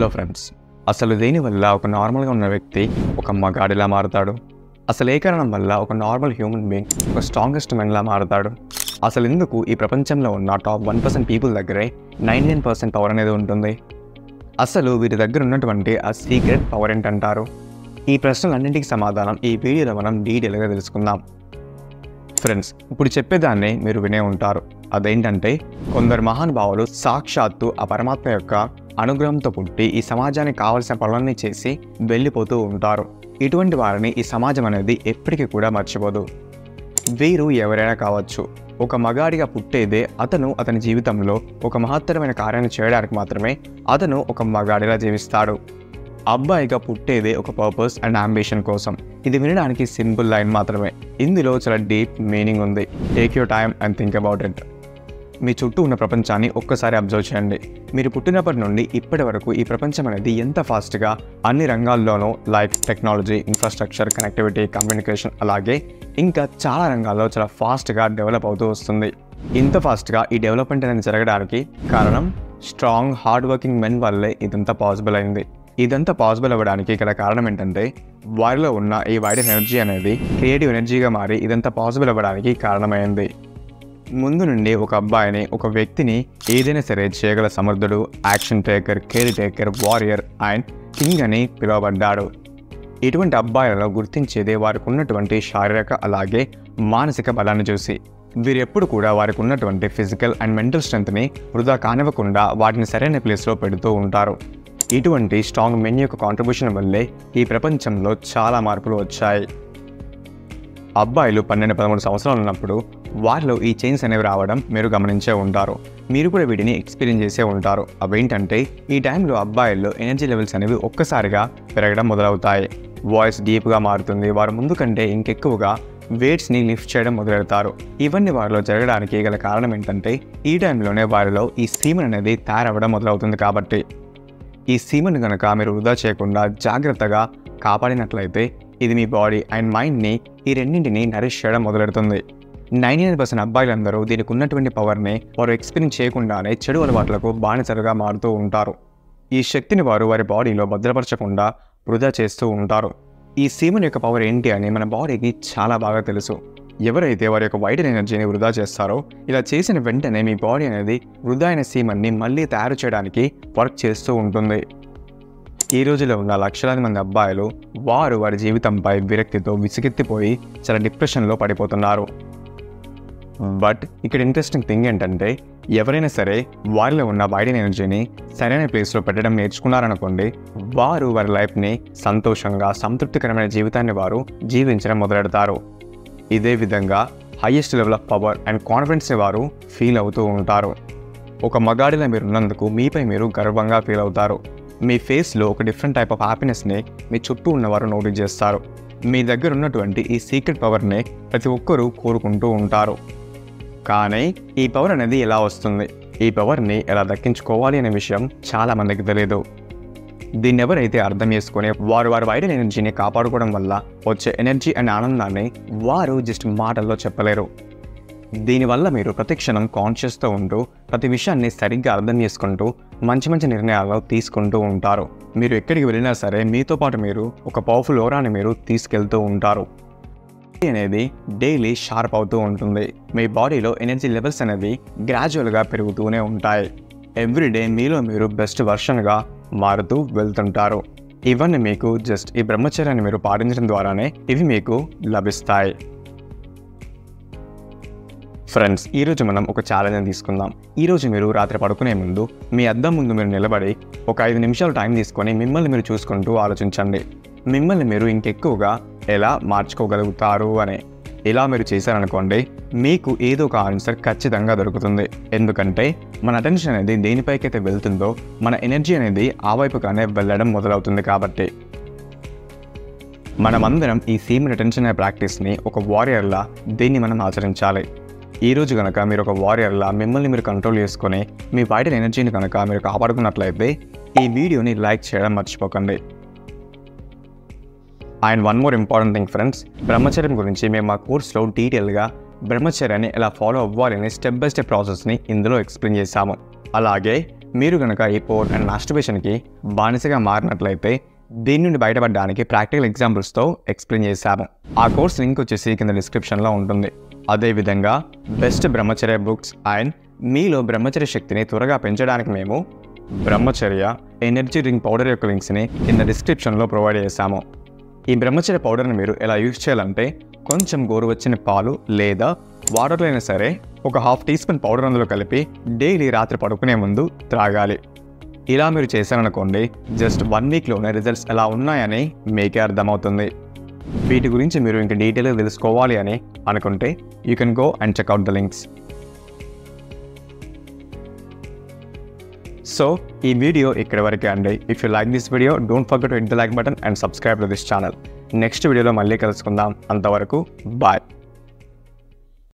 Hello friends, అసలు దేనివల్ల ఒక నార్మల్గా ఉన్న వ్యక్తి ఒక మగాడిలా మారుతాడు? అసలు ఏ కారణం వల్ల ఒక నార్మల్ హ్యూమన్ బీయింగ్ ఒక స్ట్రాంగెస్ట్ మెన్లా మారుతాడు? అసలు ఎందుకు ఈ ప్రపంచంలో ఉన్న టాప్ 1% పీపుల్ దగ్గరే 99% పవర్ అనేది ఉంటుంది? అసలు వీరి దగ్గర ఉన్నటువంటి ఆ సీక్రెట్ పవర్ ఏంటంటారు? ఈ ప్రశ్నలన్నింటికి సమాధానం ఈ వీడియోలో మనం డీటెయిల్గా తెలుసుకుందాం. ఫ్రెండ్స్, ఇప్పుడు చెప్పేదాన్ని మీరు వినే ఉంటారు. అదేంటంటే, కొందరు మహానుభావులు సాక్షాత్తు ఆ పరమాత్మ యొక్క అనుగ్రహంతో పుట్టి ఈ సమాజానికి కావలసిన పనులన్నీ చేసి వెళ్ళిపోతూ ఉంటారు. ఇటువంటి వారిని ఈ సమాజం అనేది ఎప్పటికీ కూడా మర్చిపోదు. వీరు ఎవరైనా కావచ్చు. ఒక మగాడిగా పుట్టేదే అతని జీవితంలో ఒక మహత్తరమైన కార్యాన్ని చేయడానికి మాత్రమే అతను ఒక మగాడిలా జీవిస్తాడు. అబ్బాయిగా పుట్టేదే ఒక పర్పస్ అండ్ అంబిషన్ కోసం. ఇది వినడానికి సింపుల్ లైన్ మాత్రమే, ఇందులో చాలా డీప్ మీనింగ్ ఉంది. Take your time and think about it. మీ చుట్టూ ఉన్న ప్రపంచాన్ని ఒక్కసారి అబ్జర్వ్ చేయండి. మీరు పుట్టినప్పటి నుండి ఇప్పటి వరకు ఈ ప్రపంచం అనేది ఎంత ఫాస్ట్గా అన్ని రంగాల్లోనూ like technology, infrastructure, connectivity, communication, అలాగే ఇంకా చాలా రంగాల్లో చాలా ఫాస్ట్గా డెవలప్ అవుతూ వస్తుంది. ఇంత ఫాస్ట్గా ఈ డెవలప్మెంట్ అనేది జరగడానికి కారణం స్ట్రాంగ్ హార్డ్ వర్కింగ్ మెన్ వల్లే ఇదంతా పాసిబుల్ అయింది. ఇదంతా పాసిబుల్ అవ్వడానికి గల కారణం ఏంటంటే, వారిలో ఉన్న ఈ వైడల్ ఎనర్జీ అనేది క్రియేటివ్ ఎనర్జీగా మారి ఇదంతా పాసిబుల్ అవ్వడానికి కారణమైంది. ముందు నుండి ఒక అబ్బాయిని, ఒక వ్యక్తిని ఏదైనా సరే చేయగల సమర్థుడు, action taker, caretaker, warrior and king అని పిలువబడ్డాడు. ఇటువంటి అబ్బాయిలలో గుర్తించేదే వారికి ఉన్నటువంటి శారీరక అలాగే మానసిక బలాన్ని చూసి. వీరెప్పుడు కూడా వారికి ఉన్నటువంటి ఫిజికల్ అండ్ మెంటల్ స్ట్రెంత్ని వృధా కానివ్వకుండా వాటిని సరైన ప్లేస్లో పెడుతూ ఉంటారు. ఇటువంటి స్ట్రాంగ్ మెన్ యొక్క కాంట్రిబ్యూషన్ వల్లే ఈ ప్రపంచంలో చాలా మార్పులు వచ్చాయి. అబ్బాయిలు 12-13 సంవత్సరాలు ఉన్నప్పుడు వారిలో ఈ చేంజ్ అనేవి రావడం మీరు గమనించే ఉంటారు. మీరు కూడా వీటిని ఎక్స్పీరియన్స్ చేసే ఉంటారు. అవేంటంటే, ఈ టైంలో అబ్బాయిల్లో ఎనర్జీ లెవెల్స్ అనేవి ఒక్కసారిగా పెరగడం మొదలవుతాయి. వాయిస్ డీప్గా మారుతుంది. వారు ముందు కంటే ఇంకెక్కువగా వెయిట్స్ని లిఫ్ట్ చేయడం మొదలెడతారు. ఇవన్నీ వారిలో జరగడానికి గల కారణం ఏంటంటే, ఈ టైంలోనే వారిలో ఈ సీమన్ అనేది తయారవ్వడం మొదలవుతుంది. కాబట్టి ఈ సీమన్ కనుక మీరు వృధా చేయకుండా జాగ్రత్తగా కాపాడినట్లయితే ఇది మీ బాడీ అండ్ మైండ్ని, ఈ రెండింటిని నరిష్ చేయడం మొదలెడుతుంది. 99% అబ్బాయిలందరూ దీనికి ఉన్నటువంటి పవర్ని వారు ఎక్స్పీరియన్స్ చేయకుండానే చెడు అలవాట్లకు బానిసలుగా మారుతూ ఉంటారు. ఈ శక్తిని వారు వారి బాడీలో భద్రపరచకుండా వృధా చేస్తూ ఉంటారు. ఈ సీమన్ యొక్క పవర్ ఏంటి అని మన బాడీకి చాలా బాగా తెలుసు. ఎవరైతే వారి యొక్క వైటల్ ఎనర్జీని వృధా చేస్తారో, ఇలా చేసిన వెంటనే మీ బాడీ అనేది వృధా అయిన సీమన్ని మళ్ళీ తయారు చేయడానికి వర్క్ చేస్తూ ఉంటుంది. ఈ రోజులో ఉన్న లక్షలాది మంది అబ్బాయిలు వారి జీవితంపై విరక్తితో విసిగెత్తిపోయి చాలా డిప్రెషన్లో పడిపోతున్నారు. బట్ ఇక్కడ ఇంట్రెస్టింగ్ థింగ్ ఏంటంటే, ఎవరైనా సరే వారిలో ఉన్న వైటల్ ఎనర్జీని సరైన ప్లేస్లో పెట్టడం నేర్చుకున్నారనుకోండి, వారి లైఫ్ని సంతోషంగా, సంతృప్తికరమైన జీవితాన్ని వారు జీవించడం మొదలెడతారు. ఇదే విధంగా highest level of power and కాన్ఫిడెన్స్ని వారు ఫీల్ అవుతూ ఉంటారు. ఒక మగాడిలా మీరు ఉన్నందుకు మీపై మీరు గర్వంగా ఫీల్ అవుతారు. మీ ఫేస్లో ఒక డిఫరెంట్ టైప్ ఆఫ్ హ్యాపీనెస్ని మీ చుట్టూ ఉన్నవారు నోటీస్ చేస్తారు. మీ దగ్గర ఉన్నటువంటి ఈ సీక్రెట్ పవర్ని ప్రతి ఒక్కరూ కోరుకుంటూ ఉంటారు. కానీ ఈ పవర్ అనేది ఎలా వస్తుంది, ఈ పవర్ని ఎలా దక్కించుకోవాలి అనే విషయం చాలామందికి తెలియదు. దీన్ని ఎవరైతే అర్థం చేసుకుని వారి వైటల్ ఎనర్జీని కాపాడుకోవడం వల్ల వచ్చే ఎనర్జీ అండ్ ఆనందాన్ని వారు జస్ట్ మాటల్లో చెప్పలేరు. దీనివల్ల మీరు ప్రతి క్షణం కాన్షియస్తో ఉంటూ ప్రతి విషయాన్ని సరిగ్గా అర్థం చేసుకుంటూ మంచి నిర్ణయాలు తీసుకుంటూ ఉంటారు. మీరు ఎక్కడికి వెళ్ళినా సరే మీతో పాటు మీరు ఒక పవర్ఫుల్ ఓరాని మీరు తీసుకెళ్తూ ఉంటారు. అనేది డైలీ షార్ప్ అవుతూ ఉంటుంది. మీ బాడీలో ఎనర్జీ లెవెల్స్ అనేవి గ్రాడ్యువల్గా పెరుగుతూనే ఉంటాయి. ఎవ్రీడే మీలో మీరు బెస్ట్ వర్షన్గా మారుతూ వెళ్తుంటారు. ఇవన్నీ మీకు జస్ట్ ఈ బ్రహ్మచర్యాన్ని మీరు పాటించడం ద్వారానే ఇవి మీకు లభిస్తాయి. ఫ్రెండ్స్, ఈరోజు మనం ఒక ఛాలెంజ్ తీసుకుందాం. ఈరోజు మీరు రాత్రి పడుకునే ముందు మీ అద్దం ముందు మీరు నిలబడి ఒక 5 నిమిషాలు టైం తీసుకొని మిమ్మల్ని మీరు చూసుకుంటూ ఆలోచించండి. మిమ్మల్ని మీరు ఇంకెక్కువగా ఎలా మార్చుకోగలుగుతారు అని. ఇలా మీరు చేశారనుకోండి, మీకు ఏదో ఒక ఆన్సర్ ఖచ్చితంగా దొరుకుతుంది. ఎందుకంటే మన అటెన్షన్ అనేది దేనిపైకైతే వెళ్తుందో మన ఎనర్జీ అనేది ఆ వైపుగానే వెళ్ళడం మొదలవుతుంది. కాబట్టి మనమందరం ఈ సీమన్ అటెన్షన్ అనే ప్రాక్టీస్ని ఒక వారియర్లా దీన్ని మనం ఆచరించాలి. ఈరోజు కనుక మీరు ఒక వారియర్లా మిమ్మల్ని మీరు కంట్రోల్ చేసుకొని మీ వైటల్ ఎనర్జీని కనుక మీరు కాపాడుకున్నట్లయితే ఈ వీడియోని లైక్ చేయడం మర్చిపోకండి. And one more important thing friends, బ్రహ్మచర్యం గురించి మేము మా కోర్స్లో డీటెయిల్గా బ్రహ్మచర్యాన్ని ఎలా ఫాలో అవ్వాలనే స్టెప్ బై స్టెప్ ప్రాసెస్ని ఇందులో ఎక్స్ప్లెయిన్ చేశాము. అలాగే మీరు కనుక ఈ పోర్ అండ్ మాస్టర్బేషన్కి బానిసగా మారినట్లయితే దీని నుండి బయటపడడానికి ప్రాక్టికల్ ఎగ్జాంపుల్స్తో ఎక్స్ప్లెయిన్ చేశాము. ఆ కోర్స్ లింక్ వచ్చేసి కింద డిస్క్రిప్షన్లో ఉంటుంది. అదేవిధంగా బెస్ట్ బ్రహ్మచర్య బుక్స్ అండ్ మీలో బ్రహ్మచర్య శక్తిని త్వరగా పెంచడానికి మేము బ్రహ్మచర్య ఎనర్జీ డ్రింక్ పౌడర్ యొక్క లింక్స్ని కింద డిస్క్రిప్షన్లో ప్రొవైడ్ చేశాము. ఈ బ్రహ్మచర్య పౌడర్ని మీరు ఎలా యూజ్ చేయాలంటే కొంచెం గోరువెచ్చని పాలు లేదా వాటర్లో అయినా సరే ఒక ½ టీ స్పూన్ పౌడర్ అందులో కలిపి డైలీ రాత్రి పడుకునే ముందు త్రాగాలి. ఇలా మీరు చేశారనుకోండి జస్ట్ 1 వీక్లోనే రిజల్ట్స్ ఎలా ఉన్నాయని మీకే అర్థమవుతుంది. వీటి గురించి మీరు ఇంకా డీటెయిల్గా తెలుసుకోవాలి అని అనుకుంటే you can go and checkout the links. So ఈ వీడియో ఇక్కడి వరకే అండి. If you like this video don't forget to hit the like button and subscribe to this channel. Next వీడియోలో మళ్ళీ కలుసుకుందాం. అంతవరకు బాయ్.